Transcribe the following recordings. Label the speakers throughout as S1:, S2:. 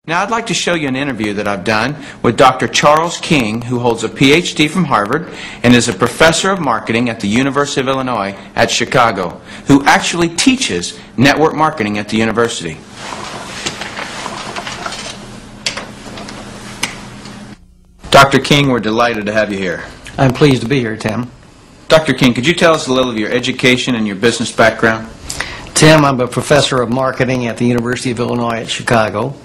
S1: Now I'd like to show you an interview that I've done with Dr. Charles King, who holds a PhD from Harvard and is a professor of marketing at the University of Illinois at Chicago, who actually teaches network marketing at the university. Dr. King, we're delighted to have you here.
S2: I'm pleased to be here, Tim.
S1: Dr. King, could you tell us a little of your education and your business background?
S2: Tim, I'm a professor of marketing at the University of Illinois at Chicago.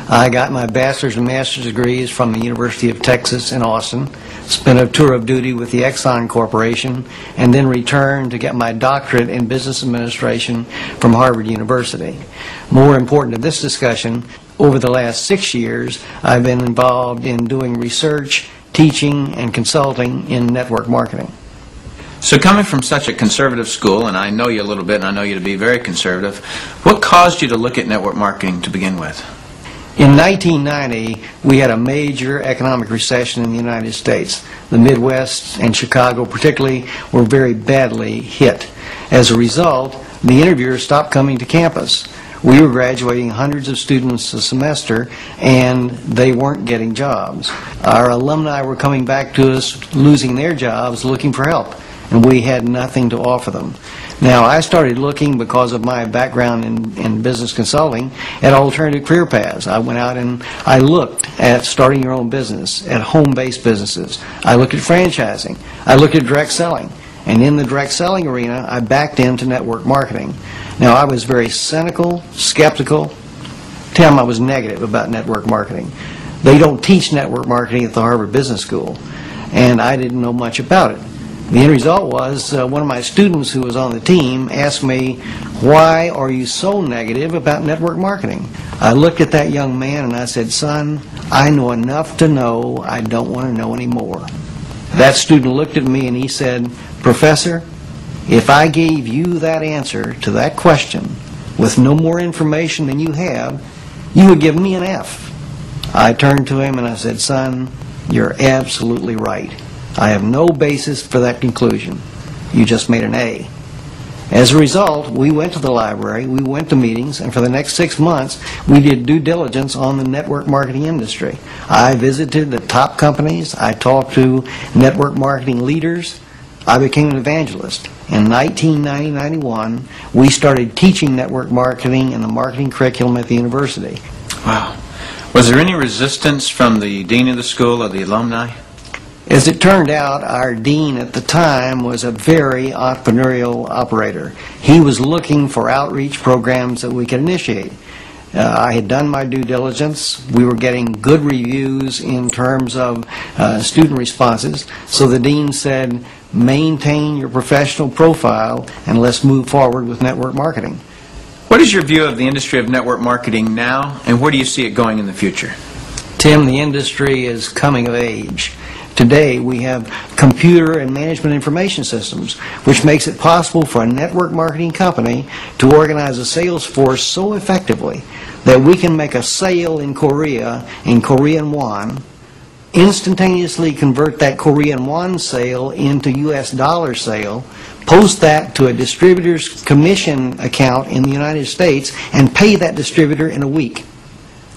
S2: I got my bachelor's and master's degrees from the University of Texas in Austin, spent a tour of duty with the Exxon Corporation, and then returned to get my doctorate in business administration from Harvard University. More important to this discussion, over the last 6 years, I've been involved in doing research, teaching, and consulting in network marketing.
S1: So coming from such a conservative school, and I know you a little bit and I know you to be very conservative, what caused you to look at network marketing to begin with?
S2: In 1990, we had a major economic recession in the United States. The Midwest and Chicago particularly were very badly hit. As a result, the interviewers stopped coming to campus. We were graduating hundreds of students a semester, and they weren't getting jobs. Our alumni were coming back to us, losing their jobs, looking for help, and we had nothing to offer them. Now, I started looking, because of my background in business consulting, at alternative career paths. I went out and I looked at starting your own business, at home-based businesses. I looked at franchising. I looked at direct selling. And in the direct selling arena, I backed into network marketing. Now, I was very cynical, skeptical. Tim, I was negative about network marketing. They don't teach network marketing at the Harvard Business School, and I didn't know much about it. The end result was one of my students who was on the team asked me, "Why are you so negative about network marketing?" I looked at that young man and I said, "Son, I know enough to know I don't want to know any more." That student looked at me and he said, "Professor, if I gave you that answer to that question with no more information than you have, you would give me an F." I turned to him and I said, "Son, you're absolutely right. I have no basis for that conclusion. You just made an A." As a result, we went to the library, we went to meetings, and for the next 6 months, we did due diligence on the network marketing industry. I visited the top companies, I talked to network marketing leaders, I became an evangelist. In 1990-91, we started teaching network marketing in the marketing curriculum at the university.
S1: Wow. Was there any resistance from the dean of the school or the alumni?
S2: As it turned out, our dean at the time was a very entrepreneurial operator. He was looking for outreach programs that we could initiate. I had done my due diligence. We were getting good reviews in terms of student responses. So the dean said, "Maintain your professional profile and let's move forward with network marketing."
S1: What is your view of the industry of network marketing now, and where do you see it going in the future?
S2: Tim, the industry is coming of age. Today, we have computer and management information systems, which makes it possible for a network marketing company to organize a sales force so effectively that we can make a sale in Korea in Korean won, instantaneously convert that Korean won sale into US dollar sale, post that to a distributor's commission account in the United States, and pay that distributor in a week.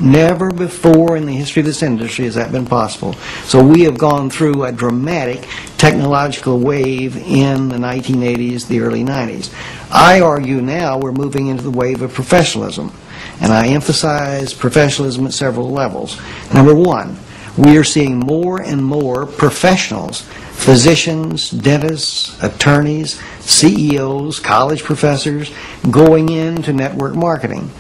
S2: Never before in the history of this industry has that been possible. So we have gone through a dramatic technological wave in the 1980s, the early 90s. I argue now we're moving into the wave of professionalism, and I emphasize professionalism at several levels. Number one, we are seeing more and more professionals, physicians, dentists, attorneys, CEOs, college professors, going into network marketing.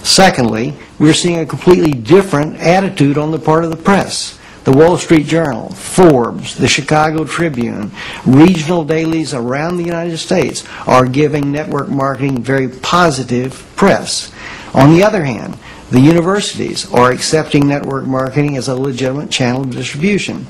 S2: Secondly, we're seeing a completely different attitude on the part of the press. The Wall Street Journal, Forbes, the Chicago Tribune, regional dailies around the United States are giving network marketing very positive press. On the other hand, the universities are accepting network marketing as a legitimate channel of distribution.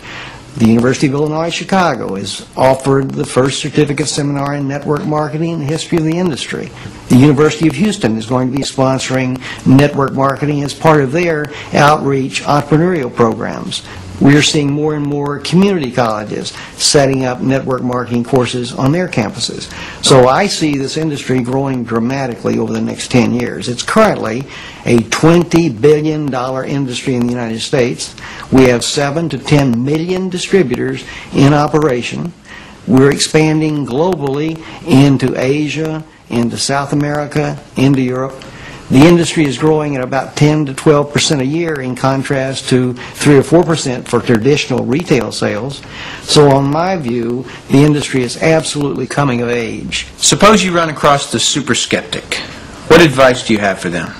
S2: The University of Illinois Chicago has offered the first certificate seminar in network marketing in the history of the industry. The University of Houston is going to be sponsoring network marketing as part of their outreach entrepreneurial programs. We're seeing more and more community colleges setting up network marketing courses on their campuses. So I see this industry growing dramatically over the next 10 years. It's currently a $20 billion industry in the United States. We have 7 to 10 million distributors in operation. We're expanding globally into Asia, into South America, into Europe. The industry is growing at about 10 to 12% a year, in contrast to 3 or 4% for traditional retail sales. So on my view, the industry is absolutely coming of age.
S1: Suppose you run across the super skeptic. What advice do you have for them?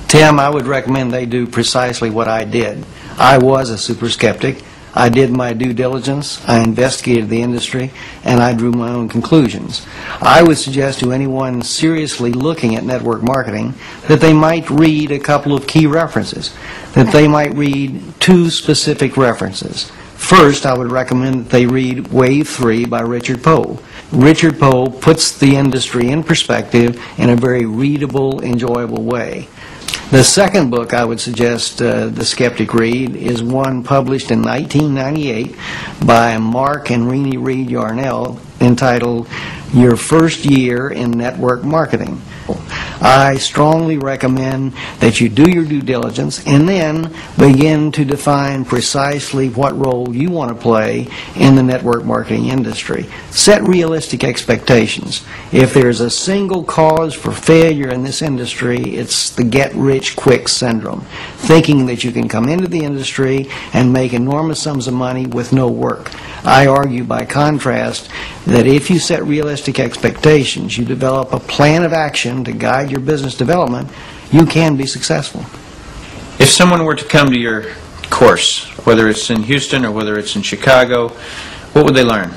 S2: Tim, I would recommend they do precisely what I did. I was a super skeptic. I did my due diligence, I investigated the industry, and I drew my own conclusions. I would suggest to anyone seriously looking at network marketing that they might read a couple of key references, that they might read 2 specific references. First, I would recommend that they read Wave 3 by Richard Poe. Richard Poe puts the industry in perspective in a very readable, enjoyable way. The second book I would suggest the skeptic read is one published in 1998 by Mark and Renee Reed Yarnell, entitled Your First Year in Network Marketing. I strongly recommend that you do your due diligence and then begin to define precisely what role you want to play in the network marketing industry. Set realistic expectations. If there's a single cause for failure in this industry, it's the get-rich-quick syndrome, thinking that you can come into the industry and make enormous sums of money with no work. I argue, by contrast, that if you set realistic expectations, you develop a plan of action to guide your business development, you can be successful.
S1: If someone were to come to your course, whether it's in Houston or whether it's in Chicago, what would they learn?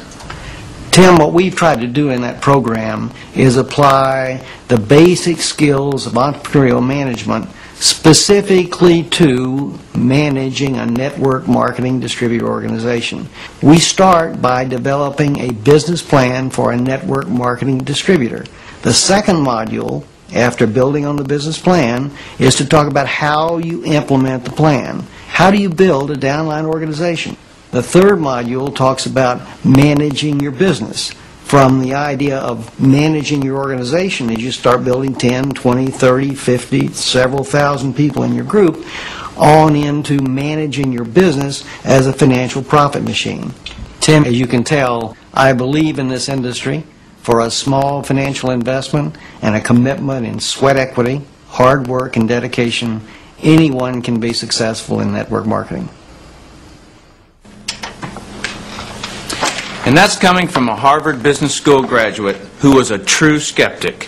S2: Tim, what we've tried to do in that program is apply the basic skills of entrepreneurial management specifically to managing a network marketing distributor organization. We start by developing a business plan for a network marketing distributor. The second module, after building on the business plan, is to talk about how you implement the plan. How do you build a downline organization? The third module talks about managing your business. From the idea of managing your organization as you start building 10, 20, 30, 50, several thousand people in your group, on into managing your business as a financial profit machine. Tim, as you can tell, I believe in this industry. For a small financial investment and a commitment in sweat equity, hard work, and dedication, anyone can be successful in network marketing.
S1: And that's coming from a Harvard Business School graduate who was a true skeptic.